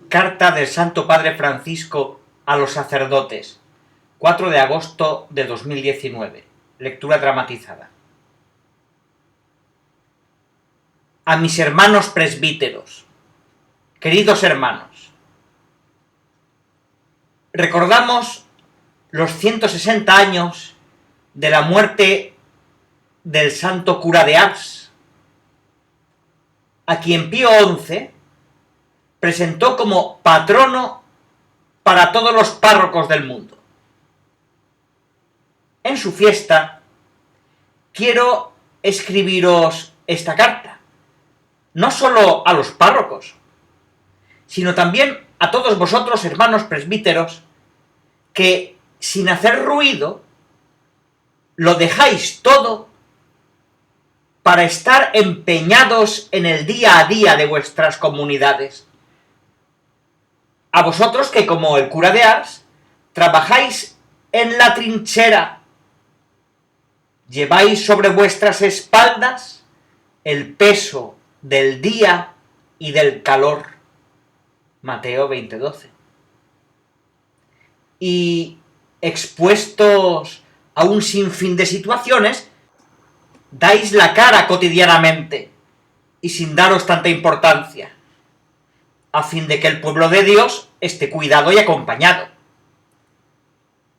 Carta del Santo Padre Francisco a los sacerdotes, 4 de agosto de 2019. Lectura dramatizada. A mis hermanos presbíteros, queridos hermanos, recordamos los 160 años de la muerte del santo cura de Ars, a quien Pío XI presentó como patrono para todos los párrocos del mundo. En su fiesta quiero escribiros esta carta, no solo a los párrocos, sino también a todos vosotros, hermanos presbíteros, que sin hacer ruido lo dejáis todo para estar empeñados en el día a día de vuestras comunidades. A vosotros que, como el cura de Ars, trabajáis en la trinchera, lleváis sobre vuestras espaldas el peso del día y del calor. Mateo 20:12. Y expuestos a un sinfín de situaciones, dais la cara cotidianamente y sin daros tanta importancia, a fin de que el pueblo de Dios esté cuidado y acompañado.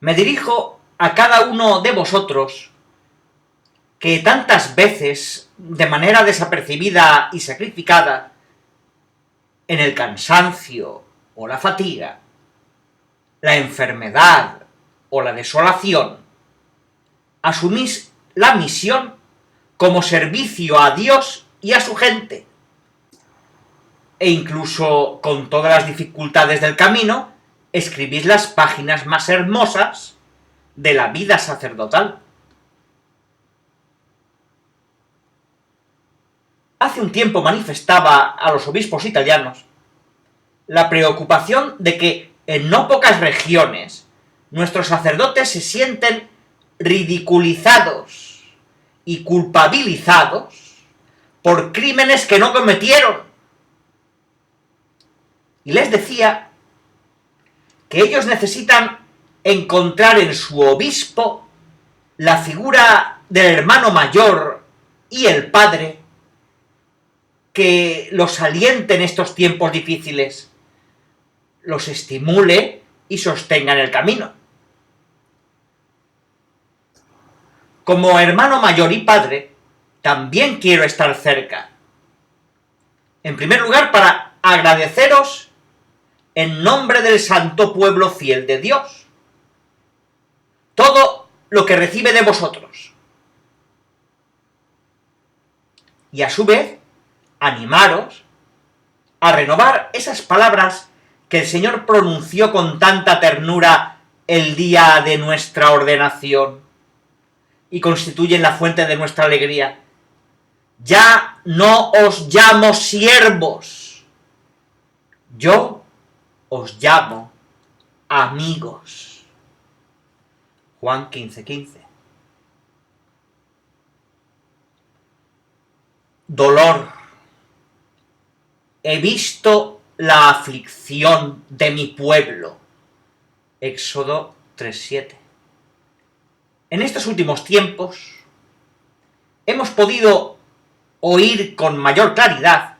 Me dirijo a cada uno de vosotros que tantas veces, de manera desapercibida y sacrificada, en el cansancio o la fatiga, la enfermedad o la desolación, asumís la misión como servicio a Dios y a su gente, e incluso con todas las dificultades del camino, escribís las páginas más hermosas de la vida sacerdotal. Hace un tiempo manifestaba a los obispos italianos la preocupación de que en no pocas regiones nuestros sacerdotes se sienten ridiculizados y culpabilizados por crímenes que no cometieron. Y les decía que ellos necesitan encontrar en su obispo la figura del hermano mayor y el padre que los aliente en estos tiempos difíciles, los estimule y sostenga en el camino. Como hermano mayor y padre, también quiero estar cerca. En primer lugar, para agradeceros en nombre del santo pueblo fiel de Dios todo lo que recibe de vosotros. Y a su vez, animaros a renovar esas palabras que el Señor pronunció con tanta ternura el día de nuestra ordenación y constituyen la fuente de nuestra alegría. Ya no os llamo siervos, yo os llamo amigos. Juan 15:15. Dolor. He visto la aflicción de mi pueblo. Éxodo 3:7. En estos últimos tiempos hemos podido oír con mayor claridad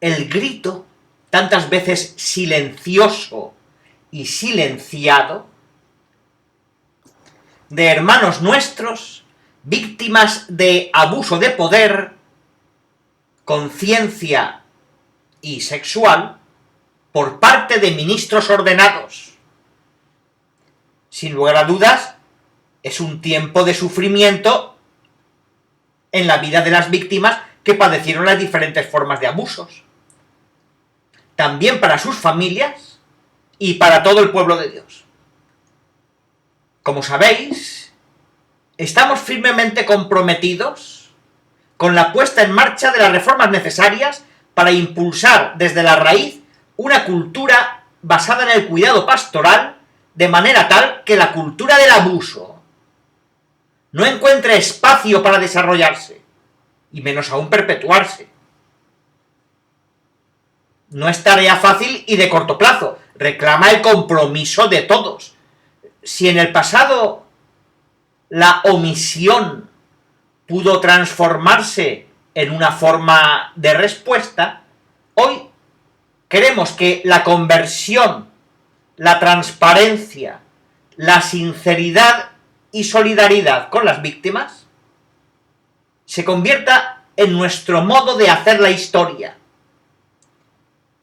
el grito, tantas veces silencioso y silenciado, de hermanos nuestros víctimas de abuso de poder, conciencia y sexual por parte de ministros ordenados. Sin lugar a dudas, es un tiempo de sufrimiento en la vida de las víctimas que padecieron las diferentes formas de abusos. También para sus familias y para todo el pueblo de Dios. Como sabéis, estamos firmemente comprometidos con la puesta en marcha de las reformas necesarias para impulsar desde la raíz una cultura basada en el cuidado pastoral, de manera tal que la cultura del abuso no encuentre espacio para desarrollarse, y menos aún perpetuarse. No es tarea fácil y de corto plazo. Reclama el compromiso de todos. Si en el pasado la omisión pudo transformarse en una forma de respuesta, hoy queremos que la conversión, la transparencia, la sinceridad y solidaridad con las víctimas se convierta en nuestro modo de hacer la historia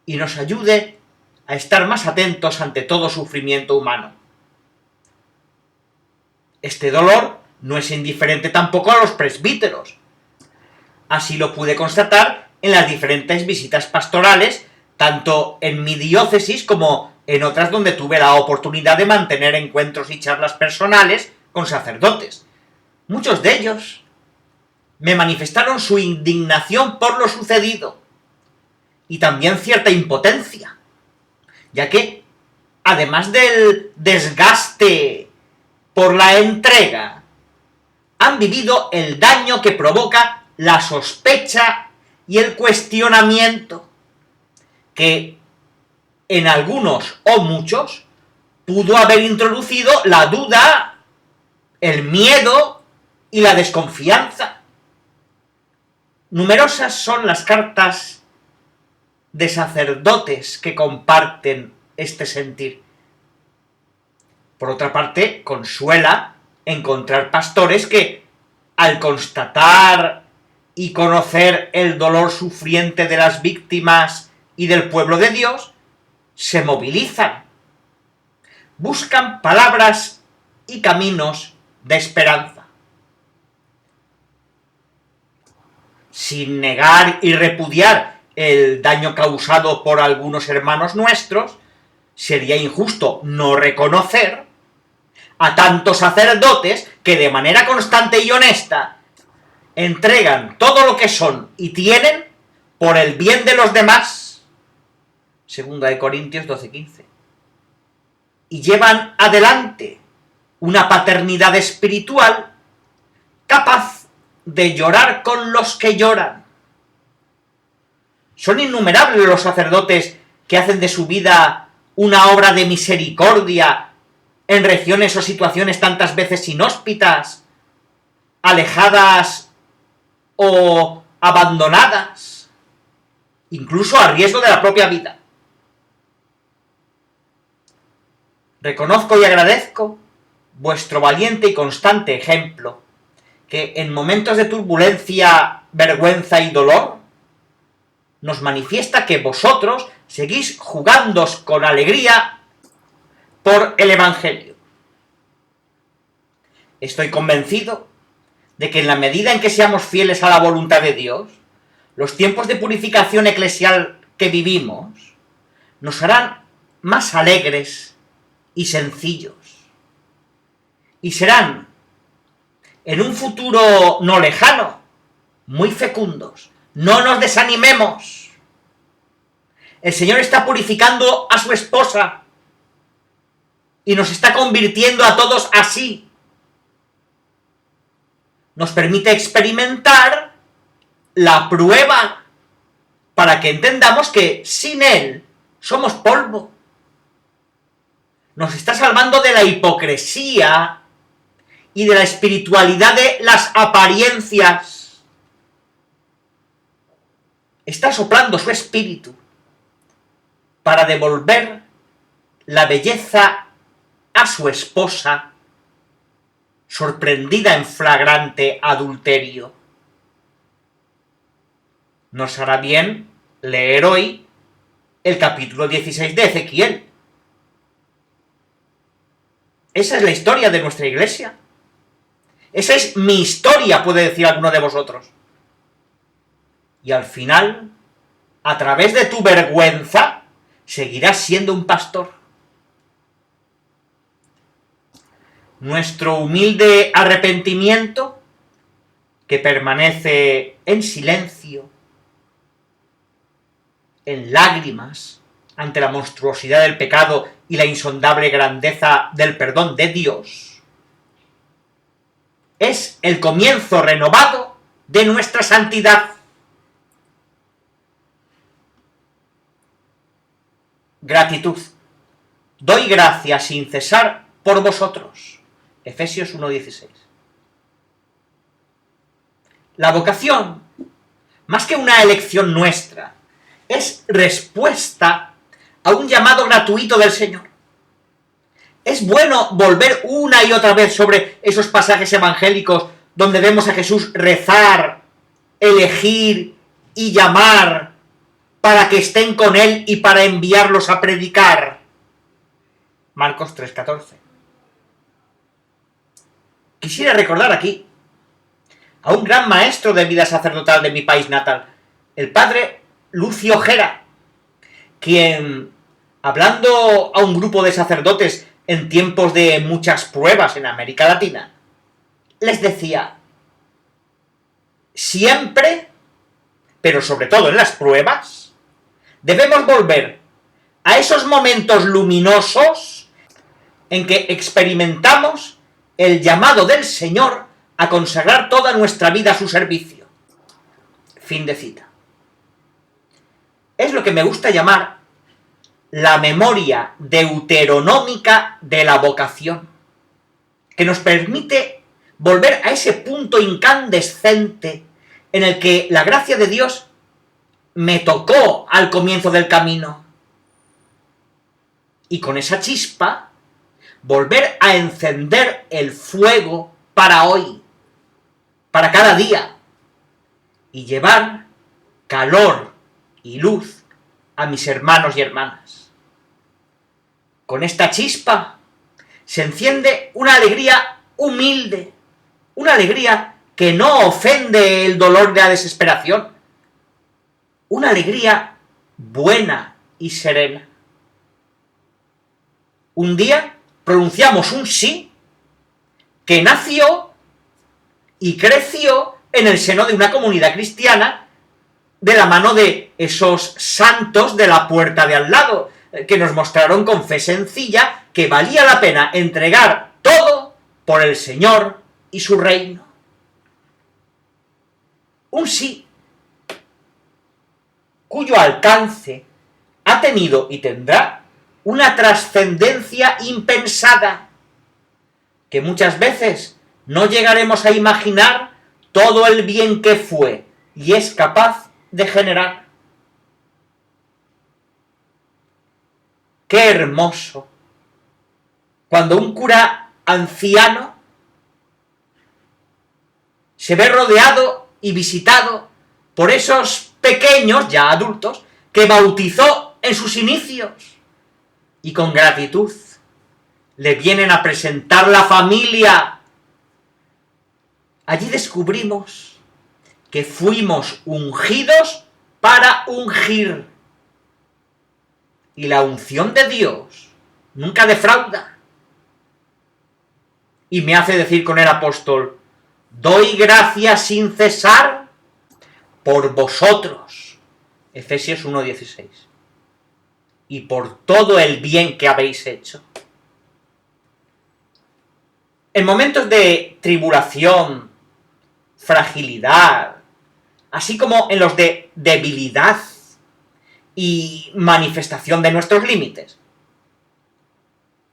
y nos ayude a estar más atentos ante todo sufrimiento humano. Este dolor no es indiferente tampoco a los presbíteros. Así lo pude constatar en las diferentes visitas pastorales, tanto en mi diócesis como en otras donde tuve la oportunidad de mantener encuentros y charlas personales con sacerdotes. Muchos de ellos me manifestaron su indignación por lo sucedido y también cierta impotencia, ya que, además del desgaste por la entrega, han vivido el daño que provoca la sospecha y el cuestionamiento, que en algunos o muchos pudo haber introducido la duda, el miedo y la desconfianza. Numerosas son las cartas de sacerdotes que comparten este sentir. Por otra parte, consuela encontrar pastores que, al constatar y conocer el dolor sufriente de las víctimas y del pueblo de Dios, se movilizan, buscan palabras y caminos de esperanza. Sin negar y repudiar el daño causado por algunos hermanos nuestros, sería injusto no reconocer a tantos sacerdotes que de manera constante y honesta entregan todo lo que son y tienen por el bien de los demás, 2 Corintios 12:15, y llevan adelante una paternidad espiritual capaz de llorar con los que lloran. Son innumerables los sacerdotes que hacen de su vida una obra de misericordia en regiones o situaciones tantas veces inhóspitas, alejadas o abandonadas, incluso a riesgo de la propia vida. Reconozco y agradezco vuestro valiente y constante ejemplo, que en momentos de turbulencia, vergüenza y dolor, nos manifiesta que vosotros seguís jugándoos con alegría por el Evangelio. Estoy convencido de que en la medida en que seamos fieles a la voluntad de Dios, los tiempos de purificación eclesial que vivimos nos harán más alegres y sencillos. Y serán, en un futuro no lejano, muy fecundos. No nos desanimemos. El Señor está purificando a su esposa y nos está convirtiendo a todos así. Nos permite experimentar la prueba para que entendamos que sin Él somos polvo. Nos está salvando de la hipocresía y de la espiritualidad de las apariencias. Está soplando su espíritu para devolver la belleza a su esposa, sorprendida en flagrante adulterio. Nos hará bien leer hoy el capítulo 16 de Ezequiel. Esa es la historia de nuestra iglesia. Esa es mi historia, puede decir alguno de vosotros. Y al final, a través de tu vergüenza, seguirás siendo un pastor. Nuestro humilde arrepentimiento, que permanece en silencio, en lágrimas, ante la monstruosidad del pecado y la insondable grandeza del perdón de Dios, es el comienzo renovado de nuestra santidad. gratitud. Doy gracias sin cesar por vosotros. Efesios 1:16. La vocación, más que una elección nuestra, es respuesta a un llamado gratuito del Señor. Es bueno volver una y otra vez sobre esos pasajes evangélicos donde vemos a Jesús rezar, elegir y llamar para que estén con Él y para enviarlos a predicar. Marcos 3:14. Quisiera recordar aquí a un gran maestro de vida sacerdotal de mi país natal, el padre Lucio Gera, quien, hablando a un grupo de sacerdotes en tiempos de muchas pruebas en América Latina, les decía: siempre, pero sobre todo en las pruebas, debemos volver a esos momentos luminosos en que experimentamos el llamado del Señor a consagrar toda nuestra vida a su servicio. Fin de cita. Es lo que me gusta llamar la memoria deuteronómica de la vocación, que nos permite volver a ese punto incandescente en el que la gracia de Dios me tocó al comienzo del camino. Y con esa chispa, volver a encender el fuego para hoy, para cada día, y llevar calor y luz a mis hermanos y hermanas. Con esta chispa se enciende una alegría humilde, una alegría que no ofende el dolor de la desesperación, una alegría buena y serena. Un día pronunciamos un sí que nació y creció en el seno de una comunidad cristiana de la mano de esos santos de la puerta de al lado, que nos mostraron con fe sencilla que valía la pena entregar todo por el Señor y su reino. Un sí cuyo alcance ha tenido y tendrá una trascendencia impensada, que muchas veces no llegaremos a imaginar todo el bien que fue y es capaz de generar. ¡Qué hermoso! Cuando un cura anciano se ve rodeado y visitado por esos pequeños, ya adultos, que bautizó en sus inicios, y con gratitud le vienen a presentar la familia. Allí descubrimos que fuimos ungidos para ungir. Y la unción de Dios nunca defrauda. Y me hace decir con el apóstol: doy gracias sin cesar por vosotros. Efesios 1:16. Y por todo el bien que habéis hecho. En momentos de tribulación, fragilidad, así como en los de debilidad y manifestación de nuestros límites,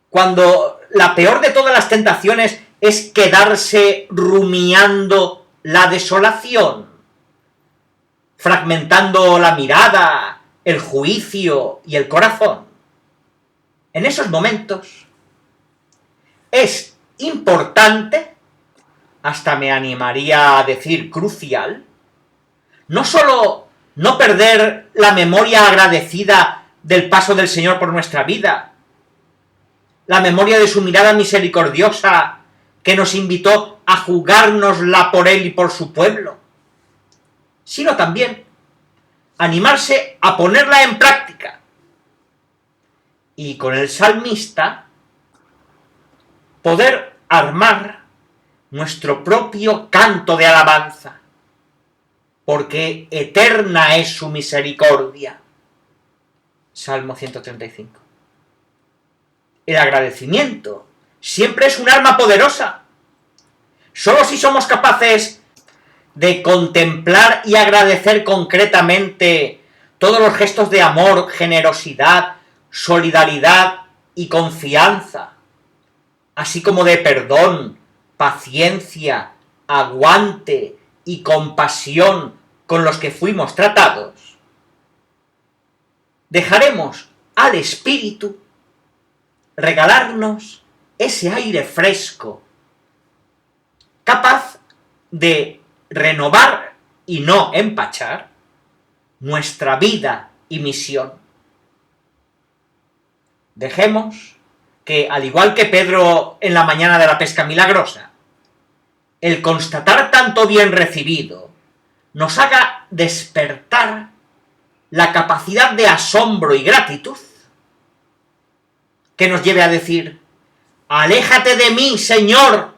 cuando la peor de todas las tentaciones es quedarse rumiando la desolación, fragmentando la mirada, el juicio y el corazón, en esos momentos es importante, hasta me animaría a decir crucial, no solo no perder la memoria agradecida del paso del Señor por nuestra vida, la memoria de su mirada misericordiosa que nos invitó a jugárnosla por Él y por su pueblo, sino también animarse a ponerla en práctica. Y con el salmista poder armar nuestro propio canto de alabanza, porque eterna es su misericordia. Salmo 135. El agradecimiento siempre es un arma poderosa. Solo si somos capaces de contemplar y agradecer concretamente todos los gestos de amor, generosidad, solidaridad y confianza, así como de perdón, paciencia, aguante y compasión con los que fuimos tratados, dejaremos al Espíritu regalarnos ese aire fresco, capaz de renovar y no empachar nuestra vida y misión. Dejemos que, al igual que Pedro en la mañana de la pesca milagrosa, el constatar tanto bien recibido nos haga despertar la capacidad de asombro y gratitud que nos lleve a decir: aléjate de mí, Señor,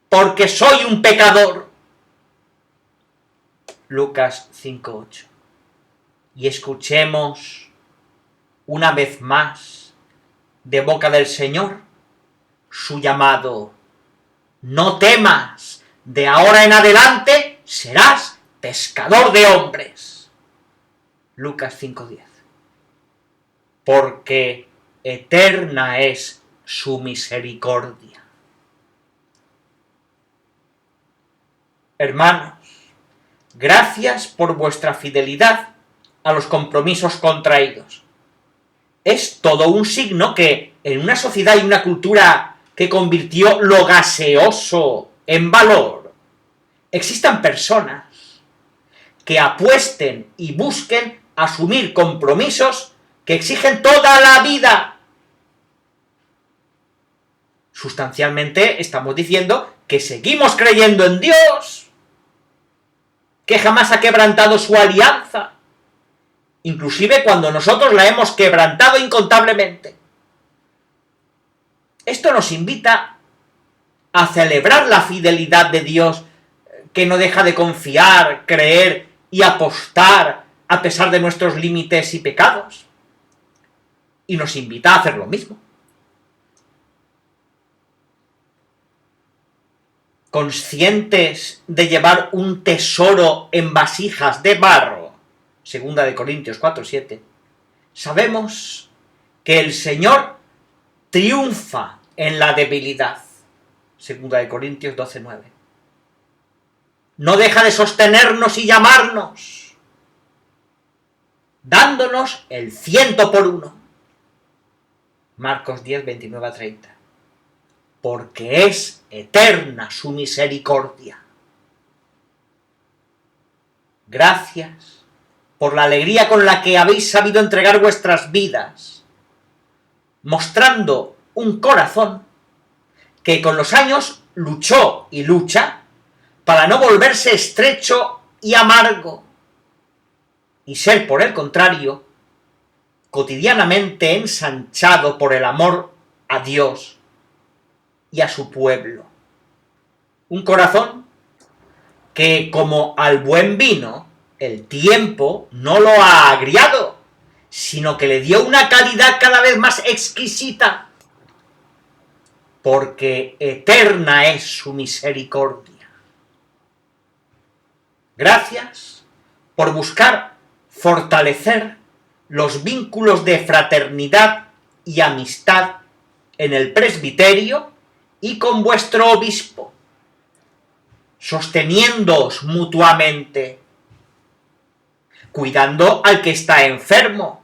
porque soy un pecador. Lucas 5:8. Y escuchemos una vez más de boca del Señor su llamado: no temas, de ahora en adelante serás pescador de hombres. Lucas 5:10. Porque eterna es su misericordia. Hermanos, gracias por vuestra fidelidad a los compromisos contraídos. Es todo un signo que en una sociedad y una cultura que convirtió lo gaseoso en valor, existan personas que apuesten y busquen asumir compromisos que exigen toda la vida. Sustancialmente estamos diciendo que seguimos creyendo en Dios, que jamás ha quebrantado su alianza, inclusive cuando nosotros la hemos quebrantado incontablemente. Esto nos invita a celebrar la fidelidad de Dios, que no deja de confiar, creer y apostar a pesar de nuestros límites y pecados. Y nos invita a hacer lo mismo. Conscientes de llevar un tesoro en vasijas de barro, 2 Corintios 4:7, sabemos que el Señor triunfa en la debilidad, 2 Corintios 12:9. No deja de sostenernos y llamarnos, dándonos el 100 por 1, Marcos 10:29-30. Porque es eterna su misericordia. Gracias por la alegría con la que habéis sabido entregar vuestras vidas, mostrando un corazón que con los años luchó y lucha para no volverse estrecho y amargo, y ser, por el contrario, cotidianamente ensanchado por el amor a Dios y a su pueblo. Un corazón que, como al buen vino, el tiempo no lo ha agriado, sino que le dio una calidad cada vez más exquisita, porque eterna es su misericordia. Gracias por buscar fortalecer los vínculos de fraternidad y amistad en el presbiterio y con vuestro obispo, sosteniéndoos mutuamente, cuidando al que está enfermo,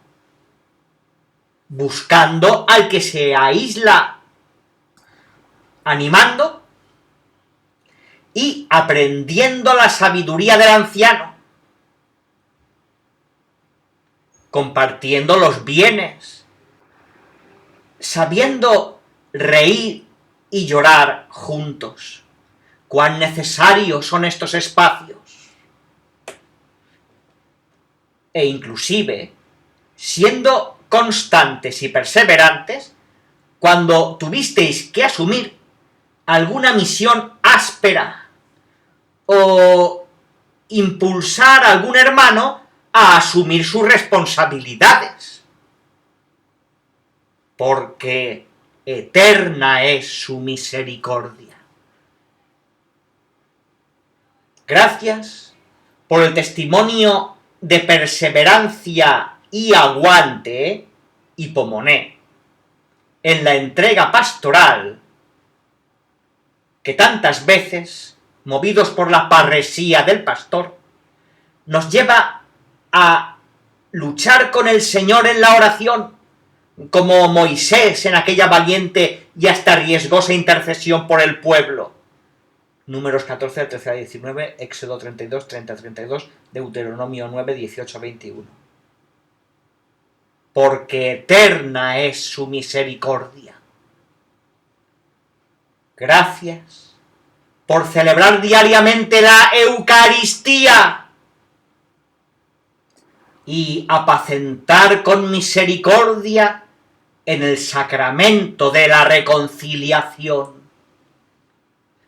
buscando al que se aísla, animando y aprendiendo la sabiduría del anciano, compartiendo los bienes, sabiendo reír y llorar juntos. Cuán necesarios son estos espacios. E inclusive, siendo constantes y perseverantes, cuando tuvisteis que asumir alguna misión áspera o impulsar a algún hermano a asumir sus responsabilidades. Porque eterna es su misericordia. Gracias por el testimonio de perseverancia y aguante Hippomonée, en la entrega pastoral, que tantas veces, movidos por la parresía del pastor, nos lleva a luchar con el Señor en la oración, como Moisés en aquella valiente y hasta riesgosa intercesión por el pueblo. Números 14, 13 a 19, Éxodo 32, 30 a 32, Deuteronomio 9, 18 a 21. Porque eterna es su misericordia. Gracias por celebrar diariamente la Eucaristía y apacentar con misericordia en el sacramento de la reconciliación,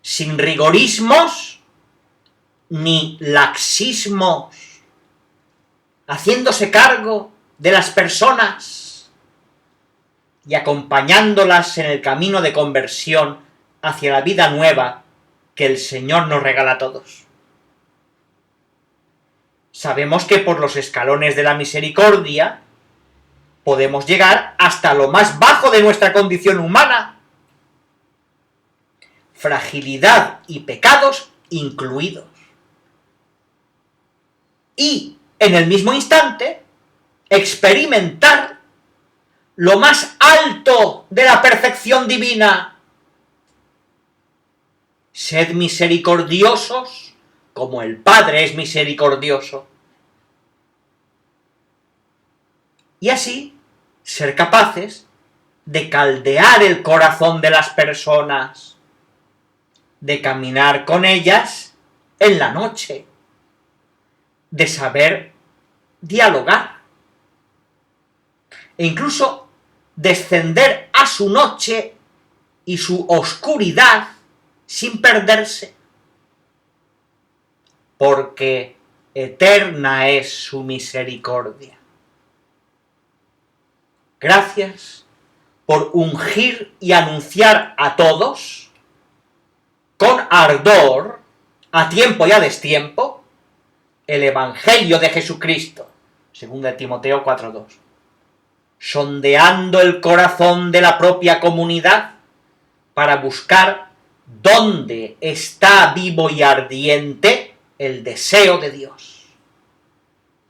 sin rigorismos ni laxismos, haciéndose cargo de las personas y acompañándolas en el camino de conversión hacia la vida nueva que el Señor nos regala a todos. Sabemos que por los escalones de la misericordia podemos llegar hasta lo más bajo de nuestra condición humana, fragilidad y pecados incluidos. Y en el mismo instante experimentar lo más alto de la perfección divina. Sed misericordiosos como el Padre es misericordioso. Y así ser capaces de caldear el corazón de las personas, de caminar con ellas en la noche, de saber dialogar, e incluso descender a su noche y su oscuridad sin perderse, porque eterna es su misericordia. Gracias por ungir y anunciar a todos, con ardor, a tiempo y a destiempo, el Evangelio de Jesucristo, 2 Timoteo 4:2. Sondeando el corazón de la propia comunidad para buscar dónde está vivo y ardiente el deseo de Dios.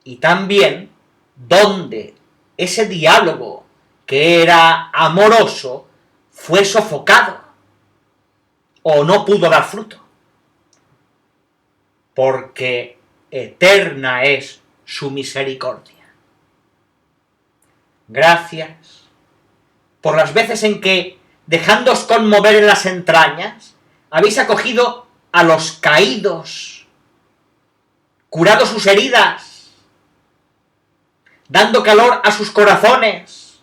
Y también dónde ese diálogo que era amoroso fue sofocado o no pudo dar fruto. Porque eterna es su misericordia. Gracias por las veces en que, dejándoos conmover en las entrañas, habéis acogido a los caídos, curado sus heridas, dando calor a sus corazones,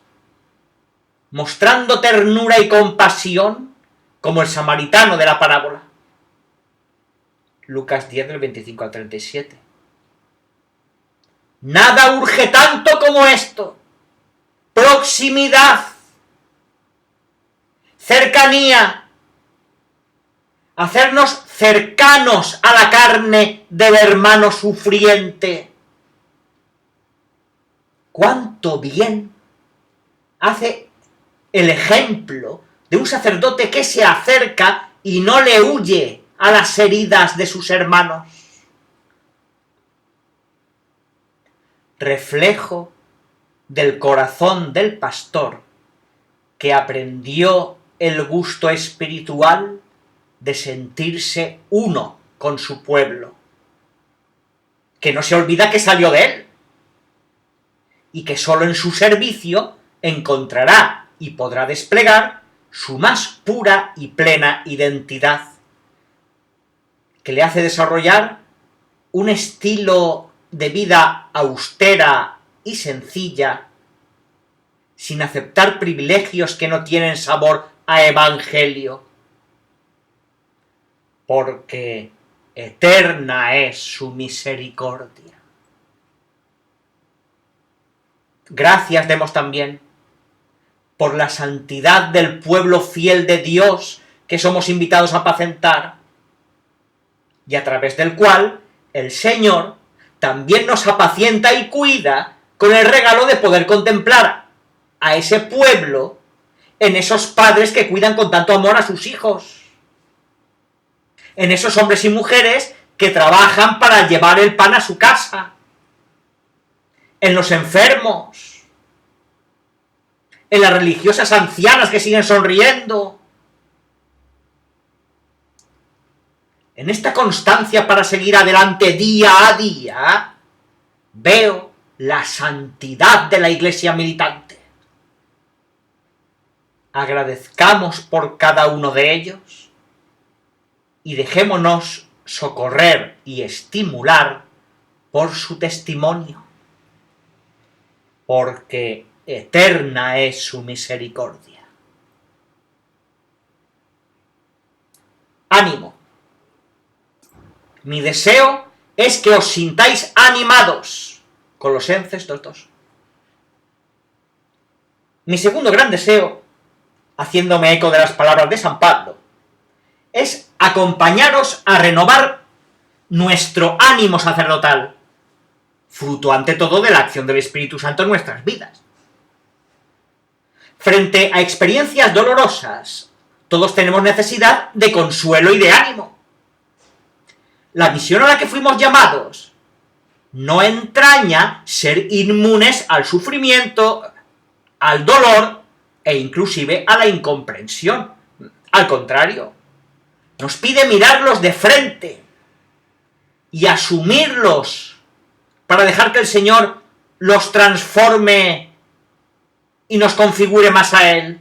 mostrando ternura y compasión como el samaritano de la parábola. Lucas 10, del 25 al 37. Nada urge tanto como esto. Proximidad, cercanía, hacernos cercanos a la carne del hermano sufriente. Cuánto bien hace el ejemplo de un sacerdote que se acerca y no le huye a las heridas de sus hermanos. Reflejo del corazón del pastor que aprendió el gusto espiritual de sentirse uno con su pueblo, que no se olvida que salió de él y que solo en su servicio encontrará y podrá desplegar su más pura y plena identidad, que le hace desarrollar un estilo de vida austera y sencilla, sin aceptar privilegios que no tienen sabor a evangelio, porque eterna es su misericordia. Gracias demos también por la santidad del pueblo fiel de Dios que somos invitados a apacentar, y a través del cual el Señor también nos apacienta y cuida con el regalo de poder contemplar a ese pueblo en esos padres que cuidan con tanto amor a sus hijos, en esos hombres y mujeres que trabajan para llevar el pan a su casa, en los enfermos, en las religiosas ancianas que siguen sonriendo. En esta constancia para seguir adelante día a día, veo la santidad de la Iglesia militante. Agradezcamos por cada uno de ellos y dejémonos socorrer y estimular por su testimonio, porque eterna es su misericordia. Ánimo. Mi deseo es que os sintáis animados. Colosenses 2:2. Mi segundo gran deseo, haciéndome eco de las palabras de San Pablo, es acompañaros a renovar nuestro ánimo sacerdotal, fruto ante todo de la acción del Espíritu Santo en nuestras vidas. Frente a experiencias dolorosas, todos tenemos necesidad de consuelo y de ánimo. La misión a la que fuimos llamados no entraña ser inmunes al sufrimiento, al dolor e inclusive a la incomprensión. Al contrario, nos pide mirarlos de frente y asumirlos para dejar que el Señor los transforme y nos configure más a Él.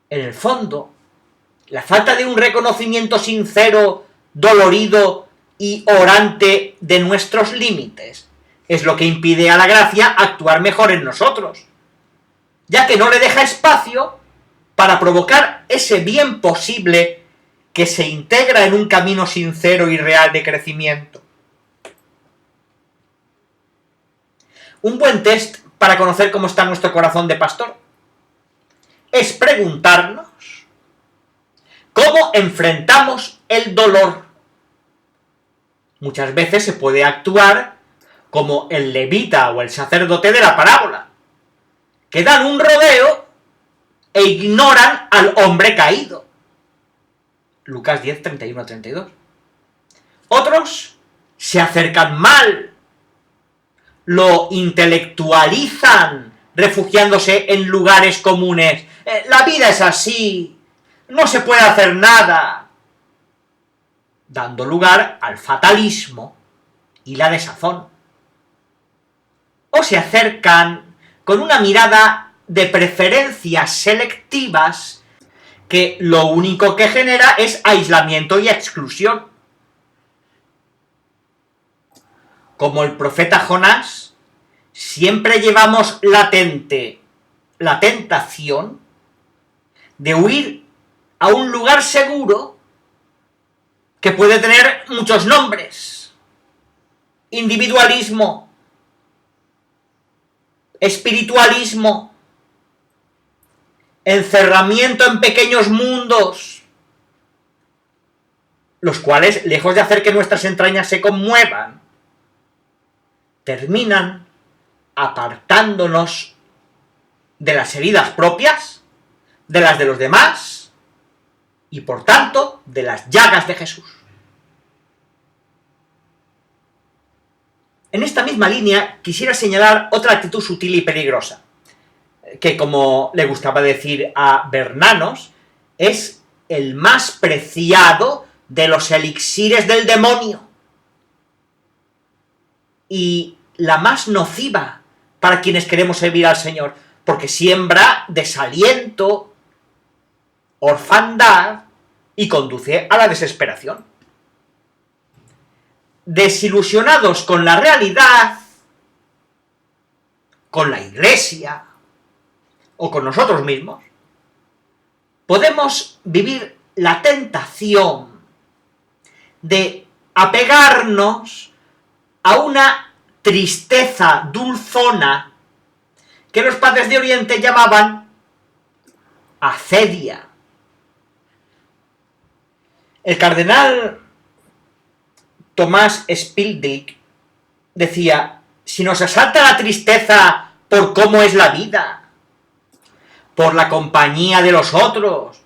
En el fondo, la falta de un reconocimiento sincero, dolorido y orante de nuestros límites es lo que impide a la gracia actuar mejor en nosotros, ya que no le deja espacio para provocar ese bien posible que se integra en un camino sincero y real de crecimiento. Un buen test para conocer cómo está nuestro corazón de pastor es preguntarnos cómo enfrentamos el dolor. Muchas veces se puede actuar como el levita o el sacerdote de la parábola, que dan un rodeo e ignoran al hombre caído. Lucas 10, 31-32. Otros se acercan mal, lo intelectualizan, refugiándose en lugares comunes. La vida es así, no se puede hacer nada, dando lugar al fatalismo y la desazón. O se acercan con una mirada de preferencias selectivas que lo único que genera es aislamiento y exclusión. Como el profeta Jonás, siempre llevamos latente la tentación de huir a un lugar seguro que puede tener muchos nombres: individualismo, espiritualismo, encerramiento en pequeños mundos, los cuales, lejos de hacer que nuestras entrañas se conmuevan, terminan apartándonos de las heridas propias, de las de los demás y, por tanto, de las llagas de Jesús. En esta misma línea quisiera señalar otra actitud sutil y peligrosa, que, como le gustaba decir a Bernanos, es el más preciado de los elixires del demonio y la más nociva para quienes queremos servir al Señor, porque siembra desaliento, orfandad y conduce a la desesperación. Desilusionados con la realidad, con la Iglesia o con nosotros mismos, podemos vivir la tentación de apegarnos a una tristeza dulzona que los padres de Oriente llamaban acedia. El cardenal Tomás Spilding decía: Si nos asalta la tristeza por cómo es la vida, por la compañía de los otros,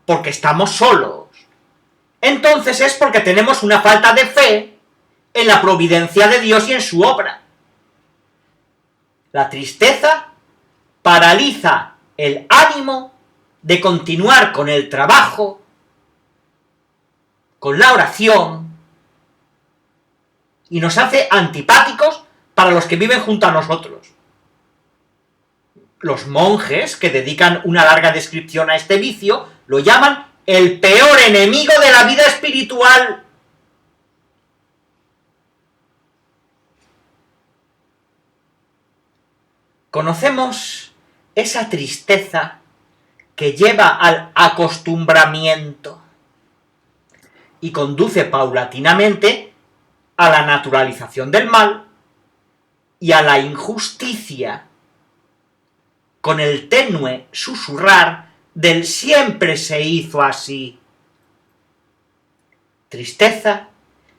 porque estamos solos, entonces es porque tenemos una falta de fe en la providencia de Dios y en su obra. La tristeza paraliza el ánimo de continuar con el trabajo, con la oración, y nos hace antipáticos para los que viven junto a nosotros. Los monjes, que dedican una larga descripción a este vicio, lo llaman el peor enemigo de la vida espiritual. Conocemos esa tristeza que lleva al acostumbramiento y conduce paulatinamente a la naturalización del mal y a la injusticia, con el tenue susurrar del siempre se hizo así. Tristeza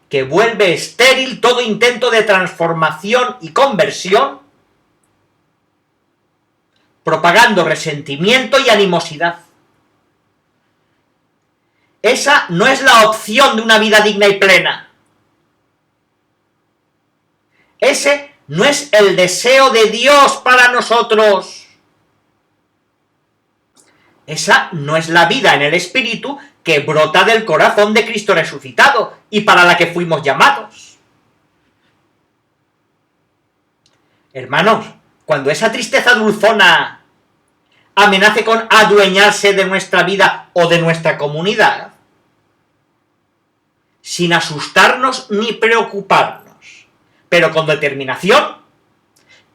que vuelve estéril todo intento de transformación y conversión, propagando resentimiento y animosidad. Esa no es la opción de una vida digna y plena. Ese no es el deseo de Dios para nosotros. Esa no es la vida en el Espíritu que brota del corazón de Cristo resucitado y para la que fuimos llamados. Hermanos, cuando esa tristeza dulzona amenace con adueñarse de nuestra vida o de nuestra comunidad, sin asustarnos ni preocuparnos, pero con determinación,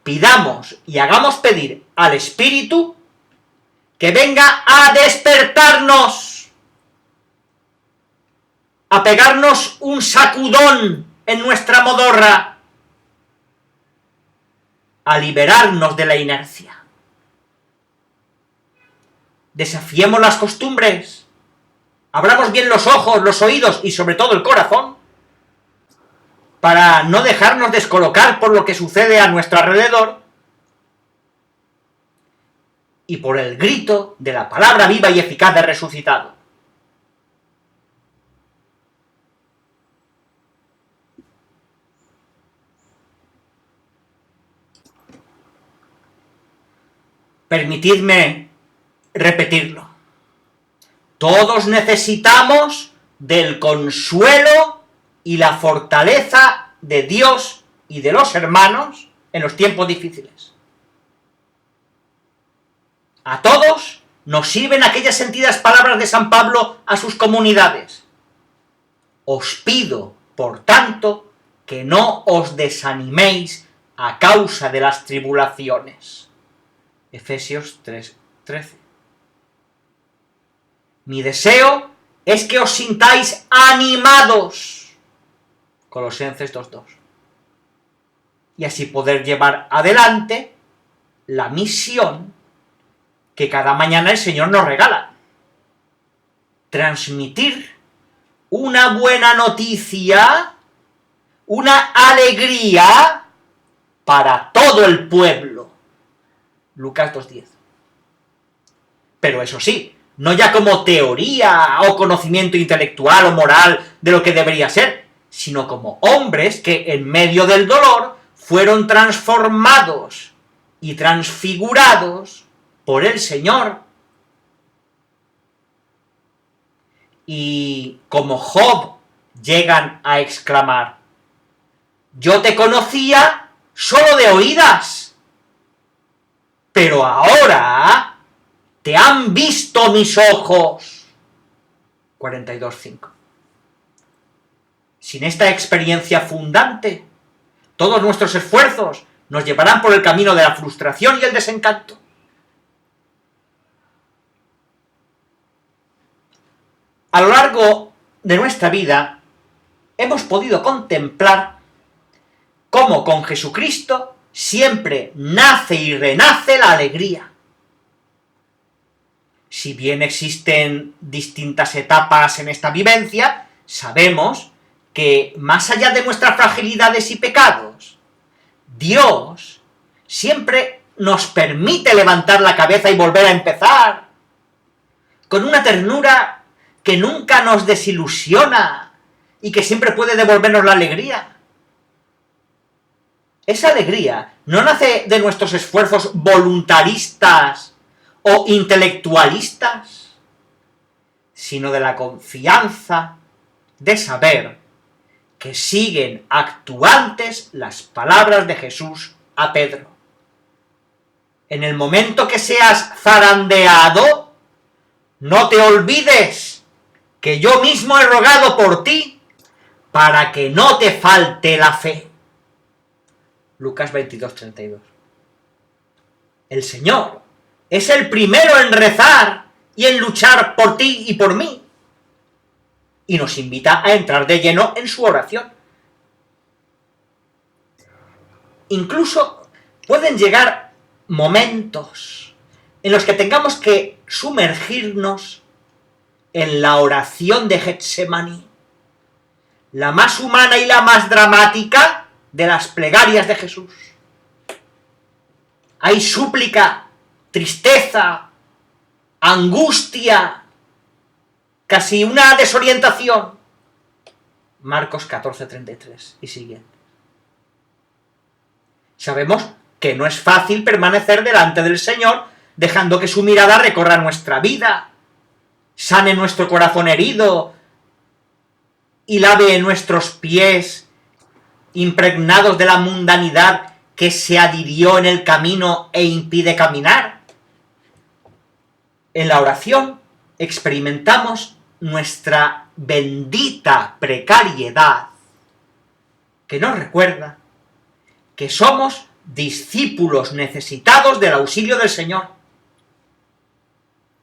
pidamos y hagamos pedir al Espíritu que venga a despertarnos, a pegarnos un sacudón en nuestra modorra, a liberarnos de la inercia. Desafiemos las costumbres, abramos bien los ojos, los oídos y sobre todo el corazón, para no dejarnos descolocar por lo que sucede a nuestro alrededor y por el grito de la palabra viva y eficaz del resucitado. Permitidme repetirlo. Todos necesitamos del consuelo y la fortaleza de Dios y de los hermanos en los tiempos difíciles. A todos nos sirven aquellas sentidas palabras de San Pablo a sus comunidades. Os pido, por tanto, que no os desaniméis a causa de las tribulaciones. Efesios 3:13. Mi deseo es que os sintáis animados. Colosenses 2:2. Y así poder llevar adelante la misión que cada mañana el Señor nos regala. Transmitir una buena noticia, una alegría para todo el pueblo. Lucas 2:10. Pero eso sí, no ya como teoría o conocimiento intelectual o moral de lo que debería ser, sino como hombres que en medio del dolor fueron transformados y transfigurados por el Señor. Y como Job llegan a exclamar: yo te conocía solo de oídas, pero ahora te han visto mis ojos. 42:5. Sin esta experiencia fundante, todos nuestros esfuerzos nos llevarán por el camino de la frustración y el desencanto. A lo largo de nuestra vida hemos podido contemplar cómo con Jesucristo siempre nace y renace la alegría. Si bien existen distintas etapas en esta vivencia, sabemos que, más allá de nuestras fragilidades y pecados, Dios siempre nos permite levantar la cabeza y volver a empezar, con una ternura que nunca nos desilusiona y que siempre puede devolvernos la alegría. Esa alegría no nace de nuestros esfuerzos voluntaristas o intelectualistas, sino de la confianza de saber que siguen actuantes las palabras de Jesús a Pedro. En el momento que seas zarandeado, no te olvides que yo mismo he rogado por ti para que no te falte la fe. Lucas 22:32. El Señor es el primero en rezar y en luchar por ti y por mí, y nos invita a entrar de lleno en su oración. Incluso pueden llegar momentos en los que tengamos que sumergirnos en la oración de Getsemaní, la más humana y la más dramática de las plegarias de Jesús. Hay súplica, tristeza, angustia, casi una desorientación. Marcos 14:33 y siguiente. Sabemos que no es fácil permanecer delante del Señor dejando que su mirada recorra nuestra vida, sane nuestro corazón herido y lave nuestros pies impregnados de la mundanidad que se adhirió en el camino e impide caminar. En la oración experimentamos nuestra bendita precariedad, que nos recuerda que somos discípulos necesitados del auxilio del Señor,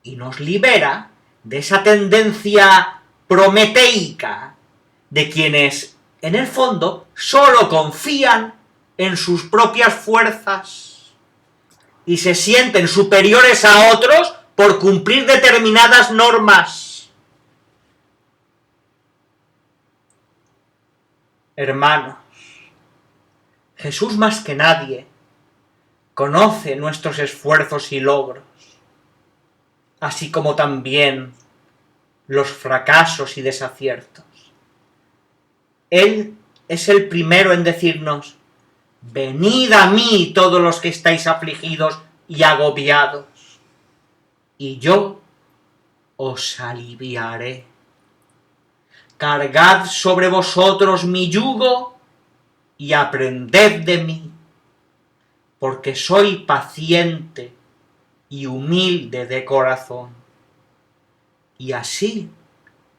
y nos libera de esa tendencia prometeica de quienes, en el fondo, solo confían en sus propias fuerzas y se sienten superiores a otros por cumplir determinadas normas. Hermanos, Jesús más que nadie conoce nuestros esfuerzos y logros, así como también los fracasos y desaciertos. Él es el primero en decirnos: venid a mí todos los que estáis afligidos y agobiados, y yo os aliviaré. Cargad sobre vosotros mi yugo y aprended de mí, porque soy paciente y humilde de corazón, y así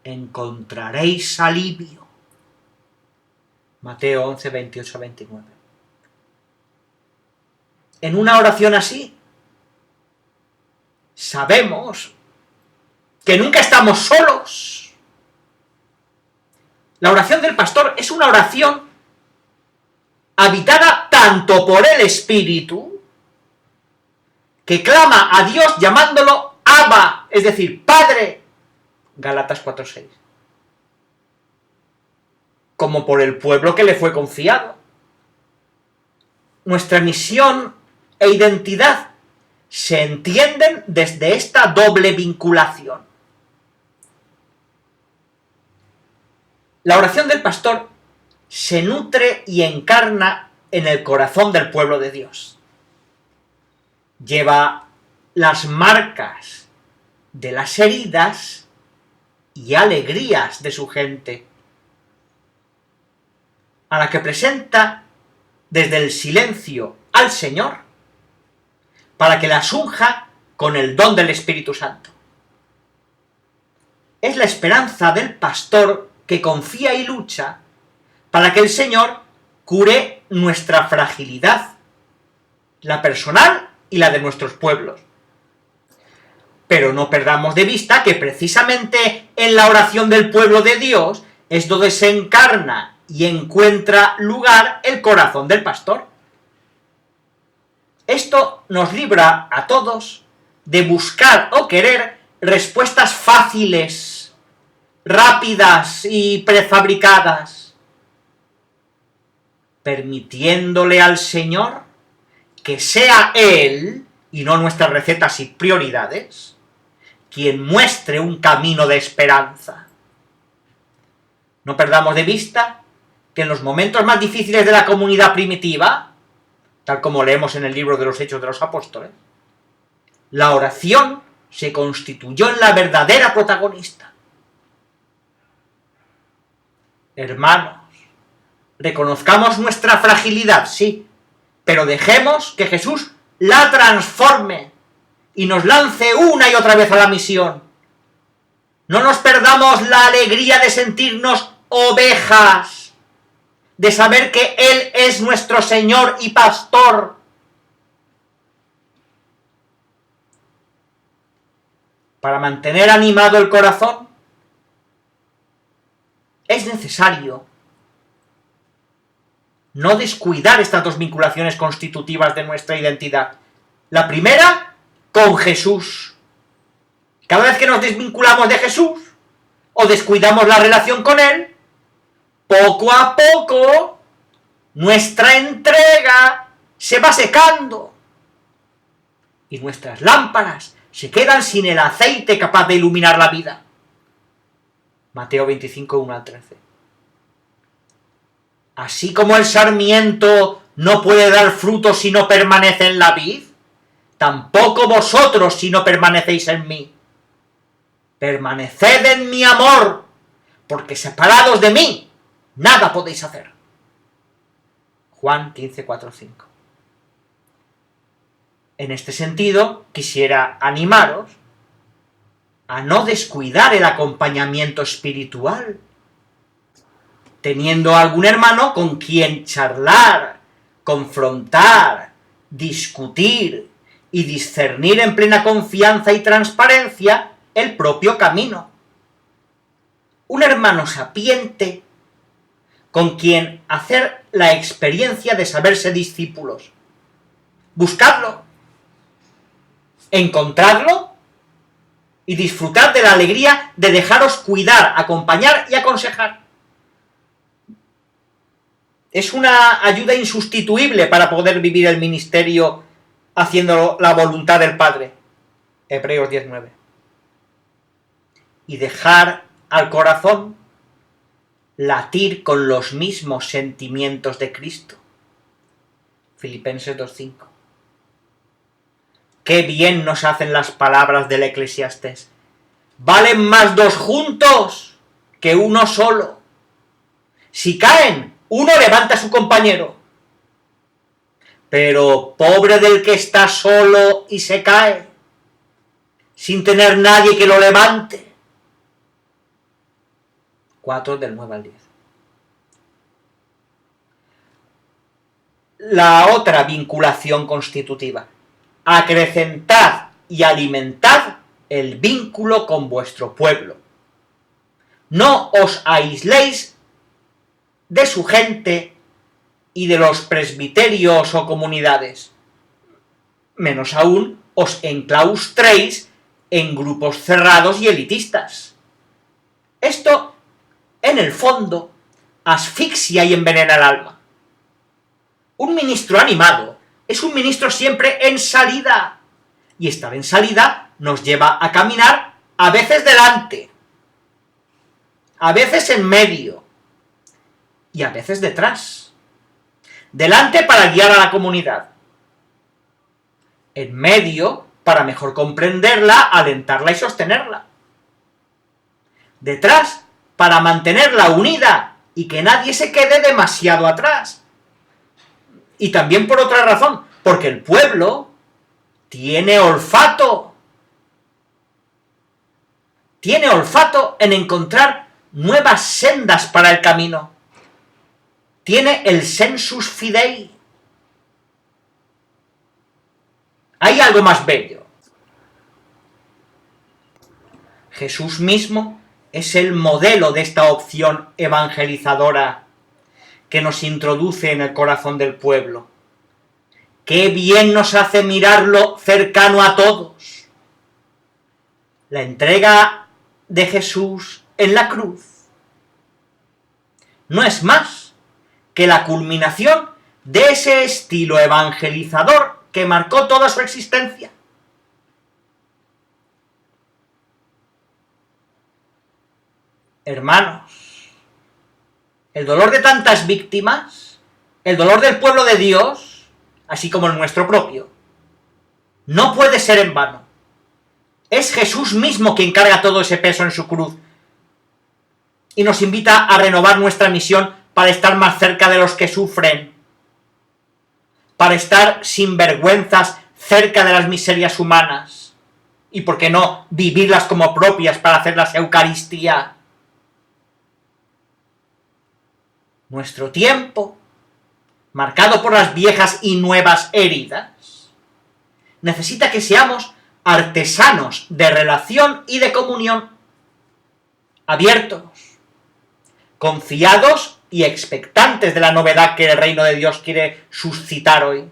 encontraréis alivio. Mateo 11:28-29. En una oración así, sabemos que nunca estamos solos. La oración del pastor es una oración habitada tanto por el Espíritu, que clama a Dios llamándolo Abba, es decir, Padre, Gálatas 4:6, como por el pueblo que le fue confiado. Nuestra misión e identidad se entienden desde esta doble vinculación. La oración del pastor se nutre y encarna en el corazón del pueblo de Dios. Lleva las marcas de las heridas y alegrías de su gente, a la que presenta desde el silencio al Señor, para que las unja con el don del Espíritu Santo. Es la esperanza del pastor que confía y lucha para que el Señor cure nuestra fragilidad, la personal y la de nuestros pueblos. Pero no perdamos de vista que precisamente en la oración del pueblo de Dios es donde se encarna y encuentra lugar el corazón del pastor. Esto nos libra a todos de buscar o querer respuestas fáciles rápidas y prefabricadas, permitiéndole al Señor que sea Él, y no nuestras recetas y prioridades, quien muestre un camino de esperanza. No perdamos de vista que en los momentos más difíciles de la comunidad primitiva, tal como leemos en el libro de los Hechos de los Apóstoles, la oración se constituyó en la verdadera protagonista. Hermanos, reconozcamos nuestra fragilidad, sí, pero dejemos que Jesús la transforme y nos lance una y otra vez a la misión. No nos perdamos la alegría de sentirnos ovejas, de saber que Él es nuestro Señor y Pastor. Para mantener animado el corazón, es necesario no descuidar estas dos vinculaciones constitutivas de nuestra identidad. La primera, con Jesús. Cada vez que nos desvinculamos de Jesús o descuidamos la relación con Él, poco a poco nuestra entrega se va secando y nuestras lámparas se quedan sin el aceite capaz de iluminar la vida. Mateo 25, 1 al 13. Así como el sarmiento no puede dar fruto si no permanece en la vid, tampoco vosotros si no permanecéis en mí. Permaneced en mi amor, porque separados de mí, nada podéis hacer. Juan 15, 4, 5. En este sentido, quisiera animaros a no descuidar el acompañamiento espiritual, teniendo algún hermano con quien charlar, confrontar, discutir y discernir en plena confianza y transparencia el propio camino. Un hermano sapiente con quien hacer la experiencia de saberse discípulos. Buscadlo, encontrarlo y disfrutar de la alegría de dejaros cuidar, acompañar y aconsejar. Es una ayuda insustituible para poder vivir el ministerio haciendo la voluntad del Padre. Hebreos 10:9. Y dejar al corazón latir con los mismos sentimientos de Cristo. Filipenses 2:5. Qué bien nos hacen las palabras del Eclesiastés. Valen más dos juntos que uno solo. Si caen, uno levanta a su compañero. Pero pobre del que está solo y se cae, sin tener nadie que lo levante. 4 del 9 al 10. La otra vinculación constitutiva. Acrecentad y alimentad el vínculo con vuestro pueblo. No os aisléis de su gente y de los presbiterios o comunidades. Menos aún os enclaustréis en grupos cerrados y elitistas. Esto, en el fondo, asfixia y envenena el alma. Un ministro animado es un ministro siempre en salida, y estar en salida nos lleva a caminar a veces delante, a veces en medio y a veces detrás. Delante para guiar a la comunidad, en medio para mejor comprenderla, alentarla y sostenerla, detrás para mantenerla unida y que nadie se quede demasiado atrás. Y también por otra razón, porque el pueblo tiene olfato. Tiene olfato en encontrar nuevas sendas para el camino. Tiene el sensus fidei. Hay algo más bello. Jesús mismo es el modelo de esta opción evangelizadora que nos introduce en el corazón del pueblo. ¡Qué bien nos hace mirarlo cercano a todos! La entrega de Jesús en la cruz no es más que la culminación de ese estilo evangelizador que marcó toda su existencia. Hermanos, el dolor de tantas víctimas, el dolor del pueblo de Dios, así como el nuestro propio, no puede ser en vano. Es Jesús mismo quien carga todo ese peso en su cruz y nos invita a renovar nuestra misión para estar más cerca de los que sufren, para estar sin vergüenzas cerca de las miserias humanas y, por qué no, vivirlas como propias para hacerlas Eucaristía. Nuestro tiempo, marcado por las viejas y nuevas heridas, necesita que seamos artesanos de relación y de comunión, abiertos, confiados y expectantes de la novedad que el reino de Dios quiere suscitar hoy.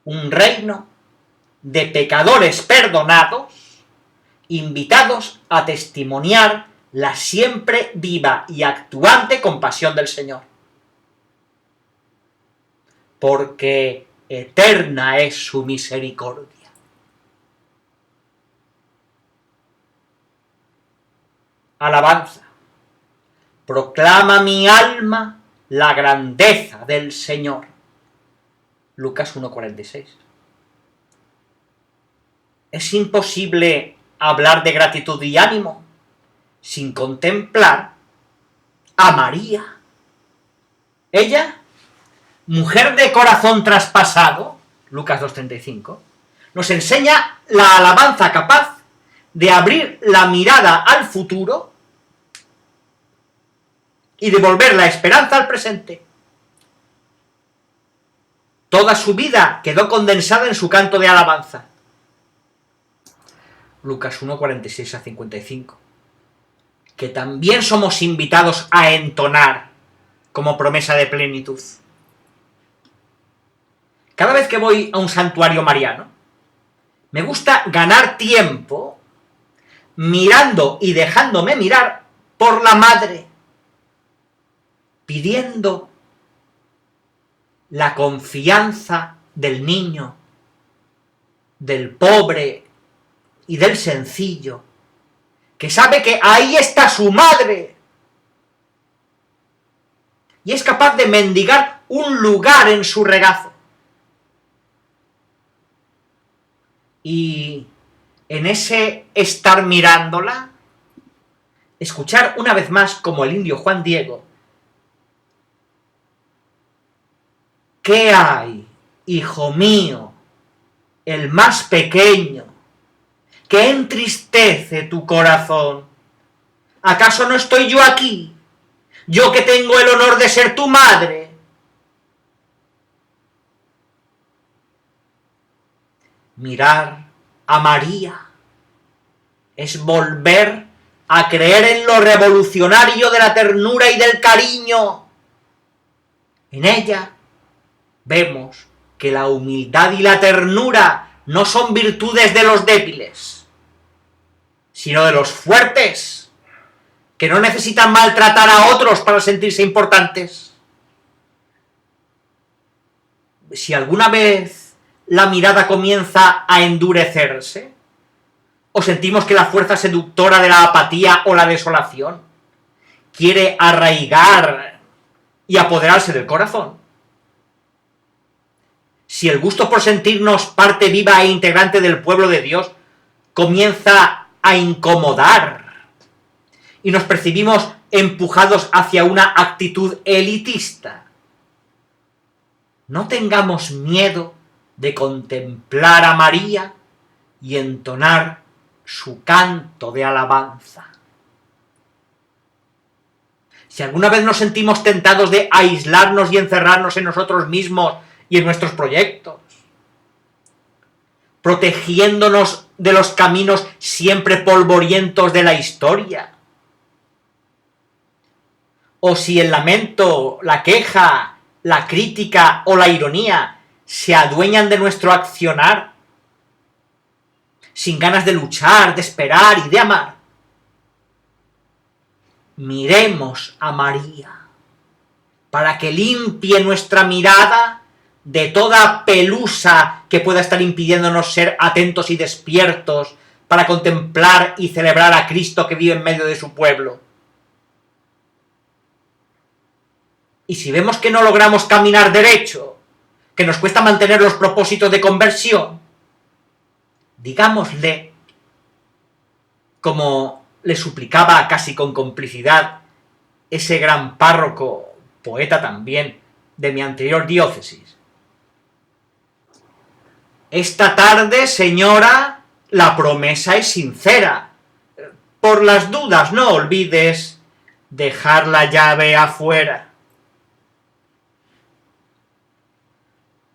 Un reino de pecadores perdonados, invitados a testimoniar la siempre viva y actuante compasión del Señor. Porque eterna es su misericordia. Alabanza. Proclama mi alma la grandeza del Señor. Lucas 1:46. Es imposible hablar de gratitud y ánimo sin contemplar a María. Ella, mujer de corazón traspasado, Lucas 2:35, nos enseña la alabanza capaz de abrir la mirada al futuro y devolver la esperanza al presente. Toda su vida quedó condensada en su canto de alabanza. Lucas 1:46-55. Que también somos invitados a entonar como promesa de plenitud. Cada vez que voy a un santuario mariano, me gusta ganar tiempo mirando y dejándome mirar por la madre, pidiendo la confianza del niño, del pobre y del sencillo, que sabe que ahí está su madre y es capaz de mendigar un lugar en su regazo. Y en ese estar mirándola, escuchar una vez más, como el indio Juan Diego: ¿qué hay, hijo mío, el más pequeño, que entristece tu corazón? ¿Acaso no estoy yo aquí, yo que tengo el honor de ser tu madre? Mirar a María es volver a creer en lo revolucionario de la ternura y del cariño. En ella vemos que la humildad y la ternura no son virtudes de los débiles, sino de los fuertes, que no necesitan maltratar a otros para sentirse importantes. Si alguna vez la mirada comienza a endurecerse, o sentimos que la fuerza seductora de la apatía o la desolación quiere arraigar y apoderarse del corazón, si el gusto por sentirnos parte viva e integrante del pueblo de Dios comienza a incomodar y nos percibimos empujados hacia una actitud elitista, no tengamos miedo de contemplar a María y entonar su canto de alabanza. Si alguna vez nos sentimos tentados de aislarnos y encerrarnos en nosotros mismos y en nuestros proyectos, protegiéndonos de los caminos siempre polvorientos de la historia, o si el lamento, la queja, la crítica o la ironía se adueñan de nuestro accionar, sin ganas de luchar, de esperar y de amar, miremos a María, para que limpie nuestra mirada de toda pelusa que pueda estar impidiéndonos ser atentos y despiertos para contemplar y celebrar a Cristo que vive en medio de su pueblo. Y si vemos que no logramos caminar derecho, que nos cuesta mantener los propósitos de conversión, digámosle, como le suplicaba casi con complicidad ese gran párroco, poeta también, de mi anterior diócesis: esta tarde, señora, la promesa es sincera. Por las dudas no olvides dejar la llave afuera.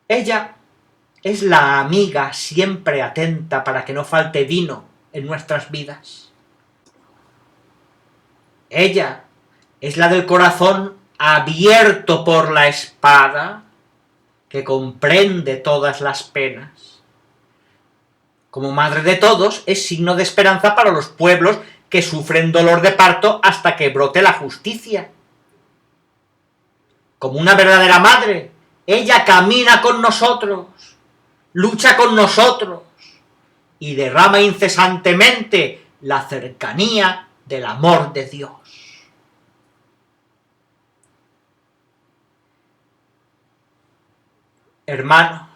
Ella es la amiga siempre atenta para que no falte vino en nuestras vidas. Ella es la del corazón abierto por la espada, que comprende todas las penas. Como madre de todos, es signo de esperanza para los pueblos que sufren dolor de parto hasta que brote la justicia. Como una verdadera madre, ella camina con nosotros, lucha con nosotros y derrama incesantemente la cercanía del amor de Dios. Hermanos,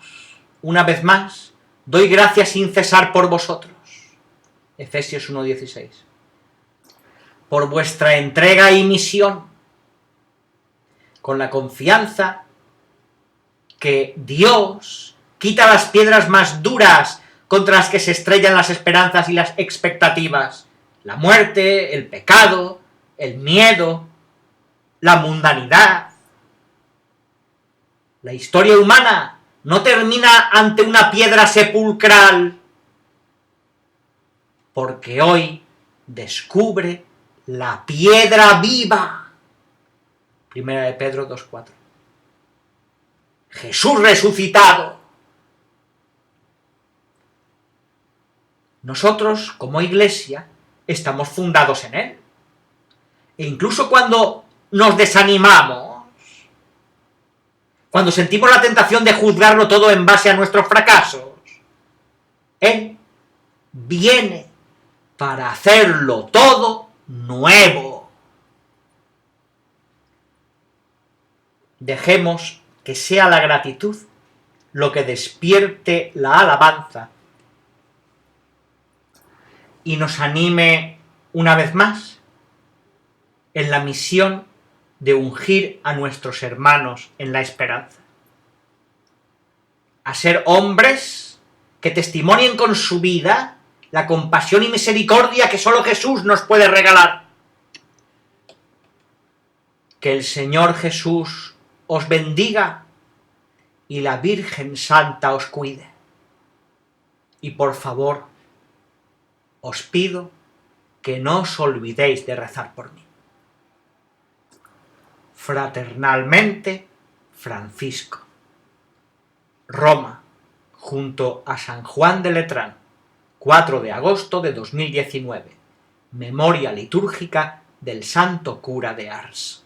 una vez más, doy gracias sin cesar por vosotros. Efesios 1:16. Por vuestra entrega y misión, con la confianza que Dios quita las piedras más duras contra las que se estrellan las esperanzas y las expectativas: la muerte, el pecado, el miedo, la mundanidad. La historia humana no termina ante una piedra sepulcral, porque hoy descubre la piedra viva. Primera de Pedro 2:4. Jesús resucitado. Nosotros, como Iglesia, estamos fundados en Él. E incluso cuando nos desanimamos, cuando sentimos la tentación de juzgarlo todo en base a nuestros fracasos, Él viene para hacerlo todo nuevo. Dejemos que sea la gratitud lo que despierte la alabanza y nos anime una vez más en la misión de ungir a nuestros hermanos en la esperanza, a ser hombres que testimonien con su vida la compasión y misericordia que solo Jesús nos puede regalar. Que el Señor Jesús os bendiga y la Virgen Santa os cuide. Y por favor, os pido que no os olvidéis de rezar por mí. Fraternalmente, Francisco. Roma, junto a San Juan de Letrán, 4 de agosto de 2019. Memoria litúrgica del Santo Cura de Ars.